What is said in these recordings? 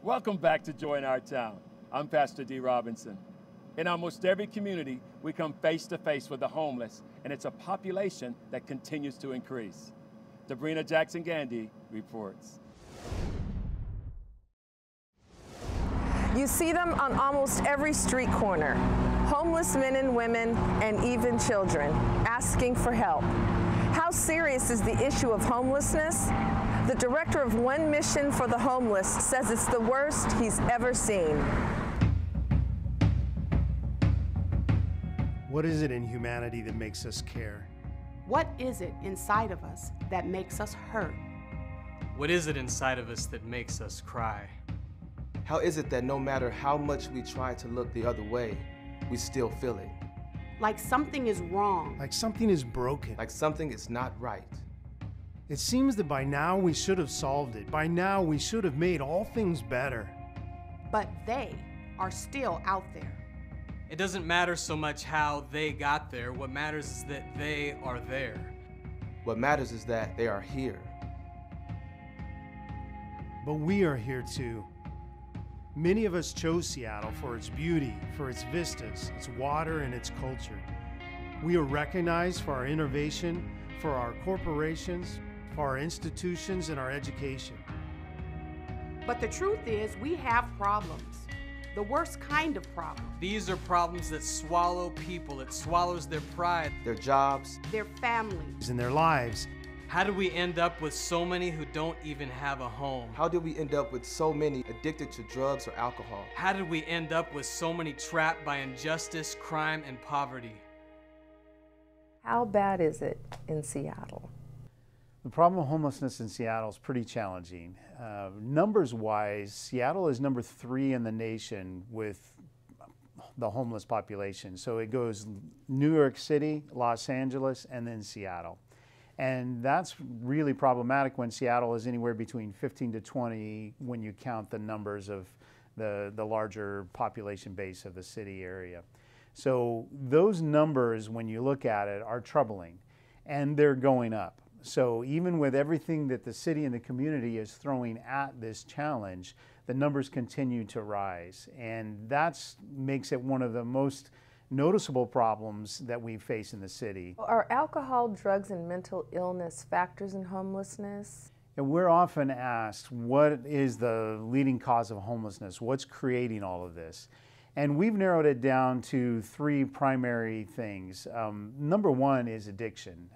Welcome back to Joy in Our Town. I'm Pastor D. Robinson. In almost every community, we come face to face with the homeless, and it's a population that continues to increase. Dabrina Jackson-Gandy reports. You see them on almost every street corner. Homeless men and women, and even children, asking for help. How serious is the issue of homelessness? The director of One Mission for the Homeless says it's the worst he's ever seen. What is it in humanity that makes us care? What is it inside of us that makes us hurt? What is it inside of us that makes us cry? How is it that no matter how much we try to look the other way, we still feel it? Like something is wrong. Like something is broken. Like something is not right. It seems that by now we should have solved it. By now we should have made all things better. But they are still out there. It doesn't matter so much how they got there. What matters is that they are there. What matters is that they are here. But we are here too. Many of us chose Seattle for its beauty, for its vistas, its water, and its culture. We are recognized for our innovation, for our corporations, for our institutions, and our education. But the truth is, we have problems. The worst kind of problem. These are problems that swallow people. It swallows their pride, their jobs, their families, and their lives. How do we end up with so many who don't even have a home? How did we end up with so many addicted to drugs or alcohol? How did we end up with so many trapped by injustice, crime, and poverty? How bad is it in Seattle? The problem of homelessness in Seattle is pretty challenging. Numbers-wise, Seattle is number 3 in the nation with the homeless population. So it goes New York City, Los Angeles, and then Seattle. And that's really problematic when Seattle is anywhere between 15 to 20 when you count the numbers of the larger population base of the city area. So those numbers, when you look at it, are troubling, and they're going up. So even with everything that the city and the community is throwing at this challenge, the numbers continue to rise. And that makes it one of the most noticeable problems that we face in the city. Are alcohol, drugs, and mental illness factors in homelessness? And we're often asked, what is the leading cause of homelessness? What's creating all of this? And we've narrowed it down to 3 primary things. Number 1 is addiction.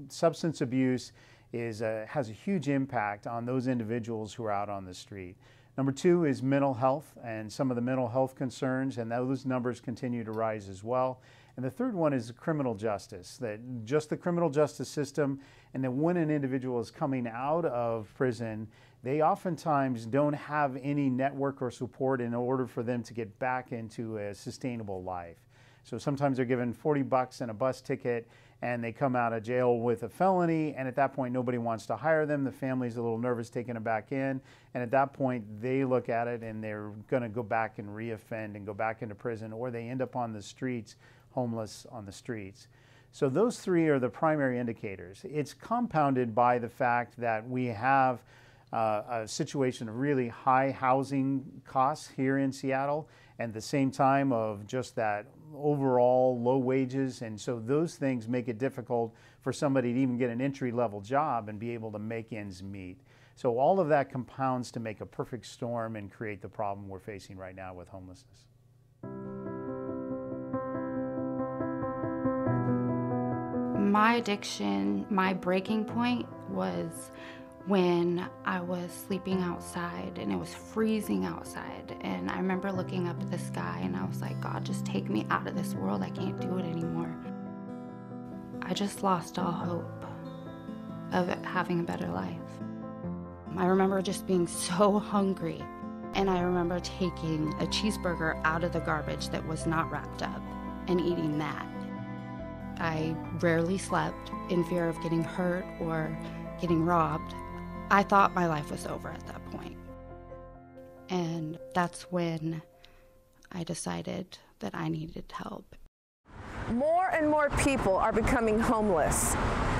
Substance abuse has a huge impact on those individuals who are out on the street. Number 2 is mental health and some of the mental health concerns, and those numbers continue to rise as well. And the third one is criminal justice, that just the criminal justice system, and that when an individual is coming out of prison, they oftentimes don't have any network or support in order for them to get back into a sustainable life. So sometimes they're given $40 and a bus ticket, and they come out of jail with a felony, and at that point nobody wants to hire them. The family's a little nervous taking them back in, and at that point they look at it and they're going to go back and reoffend and go back into prison, or they end up on the streets, homeless on the streets. So those 3 are the primary indicators. It's compounded by the fact that we have a situation of really high housing costs here in Seattle, and at the same time of just that overall low wages, and so those things make it difficult for somebody to even get an entry-level job and be able to make ends meet. So all of that compounds to make a perfect storm and create the problem we're facing right now with homelessness. My addiction, my breaking point was when I was sleeping outside and it was freezing outside, and I remember looking up at the sky and I was like, God, just take me out of this world. I can't do it anymore. I just lost all hope of having a better life. I remember just being so hungry, and I remember taking a cheeseburger out of the garbage that was not wrapped up and eating that. I rarely slept in fear of getting hurt or getting robbed. I thought my life was over at that point. And that's when I decided that I needed help. More and more people are becoming homeless.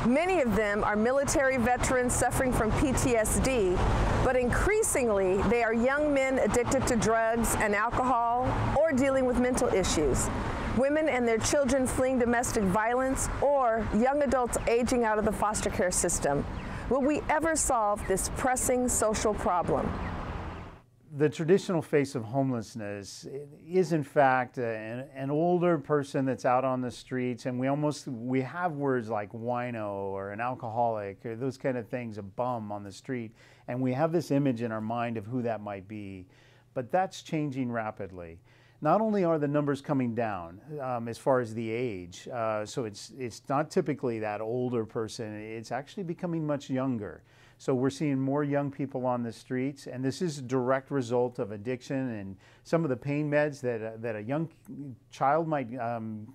Many of them are military veterans suffering from PTSD, but increasingly they are young men addicted to drugs and alcohol or dealing with mental issues, women and their children fleeing domestic violence, or young adults aging out of the foster care system. Will we ever solve this pressing social problem? The traditional face of homelessness is in fact an older person that's out on the streets, and we have words like wino or an alcoholic or those kind of things, a bum on the street, and we have this image in our mind of who that might be. But that's changing rapidly. Not only are the numbers coming down as far as the age, so it's not typically that older person, it's actually becoming much younger. So we're seeing more young people on the streets, and this is a direct result of addiction and some of the pain meds that a young child might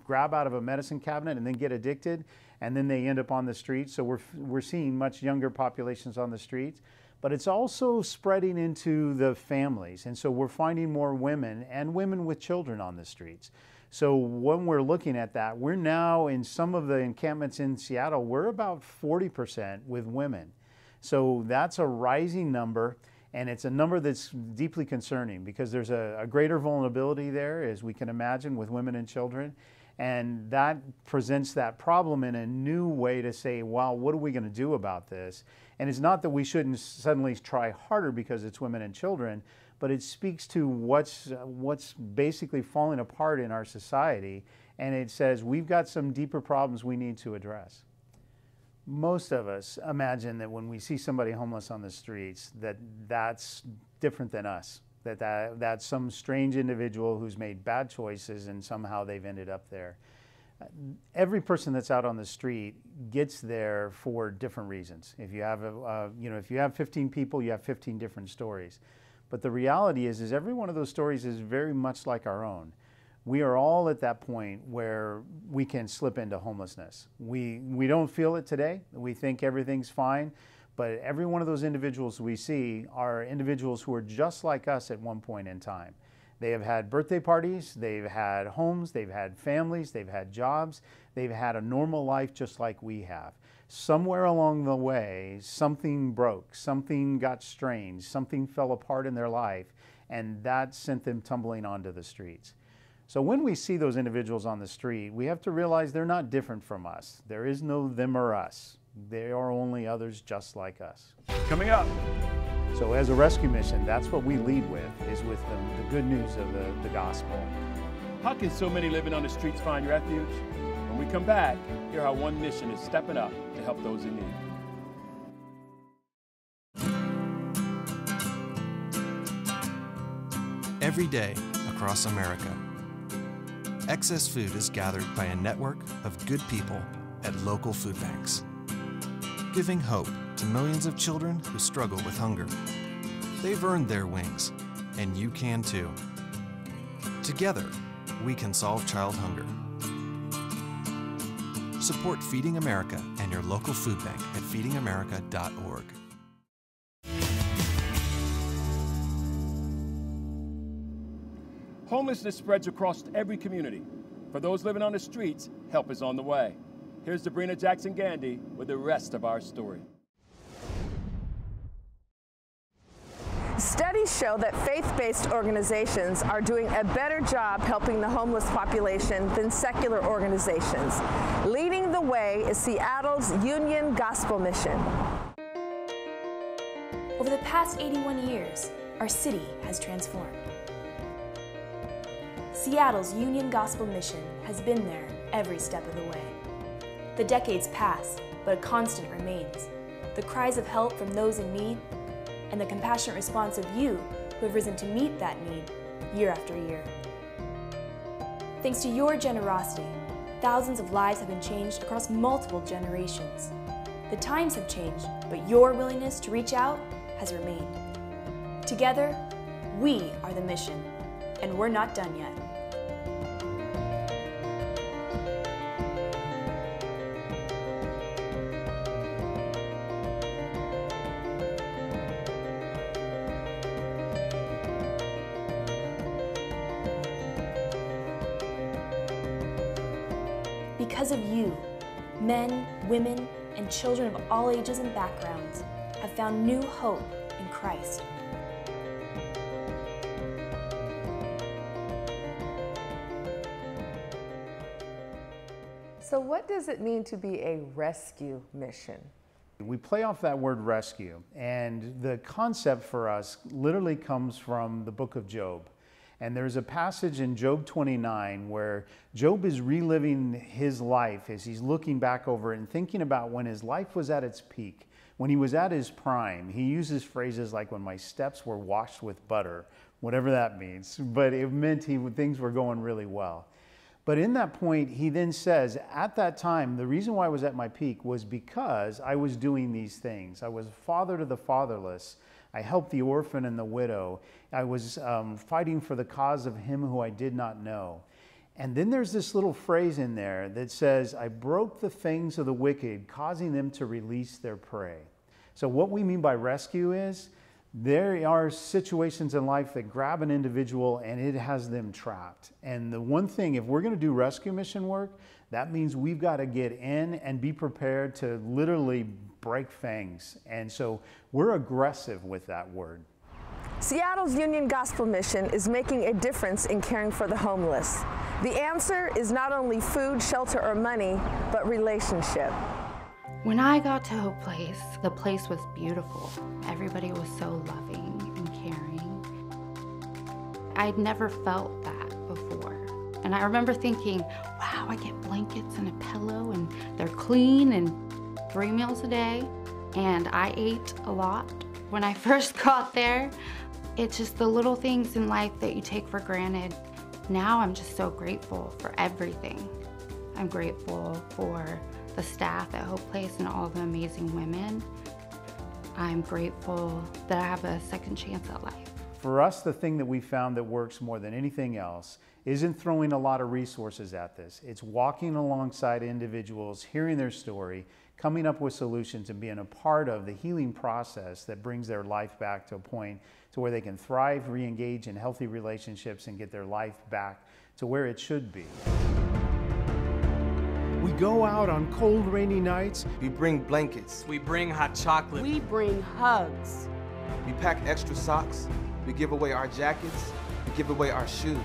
grab out of a medicine cabinet and then get addicted, and then they end up on the streets. So we're seeing much younger populations on the streets, but it's also spreading into the families, and so we're finding more women and women with children on the streets. So when we're looking at that, we're now in some of the encampments in Seattle, we're about 40% with women. So that's a rising number, and it's a number that's deeply concerning because there's a greater vulnerability there, as we can imagine, with women and children. And that presents that problem in a new way to say, wow, what are we going to do about this? And it's not that we shouldn't suddenly try harder because it's women and children, but it speaks to what's basically falling apart in our society. And it says we've got some deeper problems we need to address. Most of us imagine that when we see somebody homeless on the streets, that's different than us, that's some strange individual who's made bad choices and somehow they've ended up there. Every person that's out on the street gets there for different reasons. If you have if you have 15 people, you have 15 different stories. But the reality is every one of those stories is very much like our own. We are all at that point where we can slip into homelessness. We don't feel it today. We think everything's fine, but every one of those individuals we see are individuals who are just like us at one point in time. They have had birthday parties, they've had homes, they've had families, they've had jobs, they've had a normal life just like we have. Somewhere along the way, something broke, something got strange, something fell apart in their life, and that sent them tumbling onto the streets. So when we see those individuals on the street, we have to realize they're not different from us. There is no them or us. They are only others just like us. Coming up. So as a rescue mission, that's what we lead with, is with the good news of the gospel. How can so many living on the streets find refuge? When we come back, hear how One Mission is stepping up to help those in need. Every day across America, excess food is gathered by a network of good people at local food banks, giving hope to millions of children who struggle with hunger. They've earned their wings, and you can too. Together, we can solve child hunger. Support Feeding America and your local food bank at feedingamerica.org. Homelessness spreads across every community. For those living on the streets, help is on the way. Here's Debrina Jackson Gandy with the rest of our story. Studies show that faith-based organizations are doing a better job helping the homeless population than secular organizations. Leading the way is Seattle's Union Gospel Mission. Over the past 81 years, our city has transformed. Seattle's Union Gospel Mission has been there every step of the way. The decades pass, but a constant remains. The cries of help from those in need, and the compassionate response of you who have risen to meet that need year after year. Thanks to your generosity, thousands of lives have been changed across multiple generations. The times have changed, but your willingness to reach out has remained. Together, we are the mission, and we're not done yet. Because of you, men, women, and children of all ages and backgrounds have found new hope in Christ. So what does it mean to be a rescue mission? We play off that word rescue, and the concept for us literally comes from the book of Job. And there's a passage in Job 29 where Job is reliving his life as he's looking back over it and thinking about when his life was at its peak, when he was at his prime. He uses phrases like, when my steps were washed with butter, whatever that means, but it meant things were going really well. But in that point, he then says, at that time, the reason why I was at my peak was because I was doing these things. I was a father to the fatherless. I helped the orphan and the widow. I was fighting for the cause of him who I did not know. And then there's this little phrase in there that says, I broke the fangs of the wicked, causing them to release their prey. So what we mean by rescue is, there are situations in life that grab an individual and it has them trapped. And the one thing, if we're going to do rescue mission work, that means we've got to get in and be prepared to literally break fangs. And so we're aggressive with that word. Seattle's Union Gospel Mission is making a difference in caring for the homeless. The answer is not only food, shelter, or money, but relationship. When I got to Hope Place, the place was beautiful. Everybody was so loving and caring. I'd never felt that before. And I remember thinking, wow, I get blankets and a pillow and they're clean and 3 meals a day. And I ate a lot when I first got there. It's just the little things in life that you take for granted. Now I'm just so grateful for everything. I'm grateful for the staff at Hope Place and all the amazing women. I'm grateful that I have a second chance at life. For us, the thing that we found that works more than anything else isn't throwing a lot of resources at this. It's walking alongside individuals, hearing their story, coming up with solutions, and being a part of the healing process that brings their life back to a point to where they can thrive, re-engage in healthy relationships, and get their life back to where it should be. We go out on cold, rainy nights. We bring blankets. We bring hot chocolate. We bring hugs. We pack extra socks. We give away our jackets. We give away our shoes.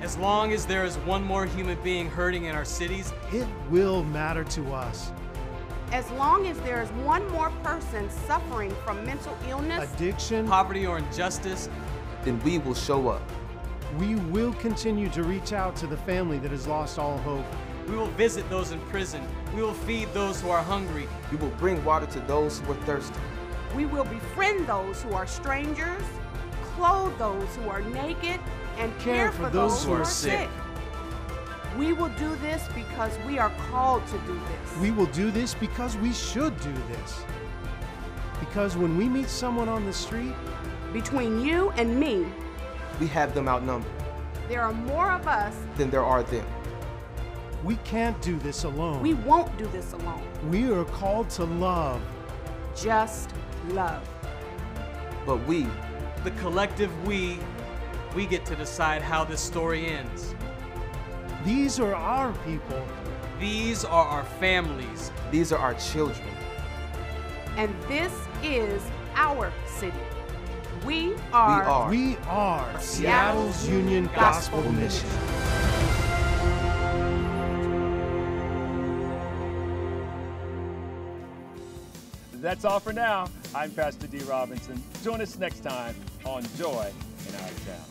As long as there is one more human being hurting in our cities, it will matter to us. As long as there is one more person suffering from mental illness, addiction, poverty, or injustice, then we will show up. We will continue to reach out to the family that has lost all hope. We will visit those in prison. We will feed those who are hungry. We will bring water to those who are thirsty. We will befriend those who are strangers, clothe those who are naked, and care for those who are sick. We will do this because we are called to do this. We will do this because we should do this. Because when we meet someone on the street, between you and me, we have them outnumbered. There are more of us than there are them. We can't do this alone. We won't do this alone. We are called to love. Just love. But we, the collective we get to decide how this story ends. These are our people. These are our families. These are our children. And this is our city. We are Seattle's Union Gospel Mission. That's all for now. I'm Pastor D. Robinson. Join us next time on Joy in Our Town.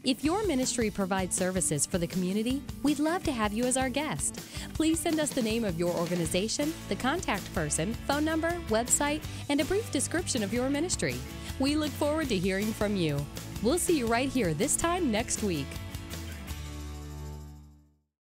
If your ministry provides services for the community, we'd love to have you as our guest. Please send us the name of your organization, the contact person, phone number, website, and a brief description of your ministry. We look forward to hearing from you. We'll see you right here this time next week.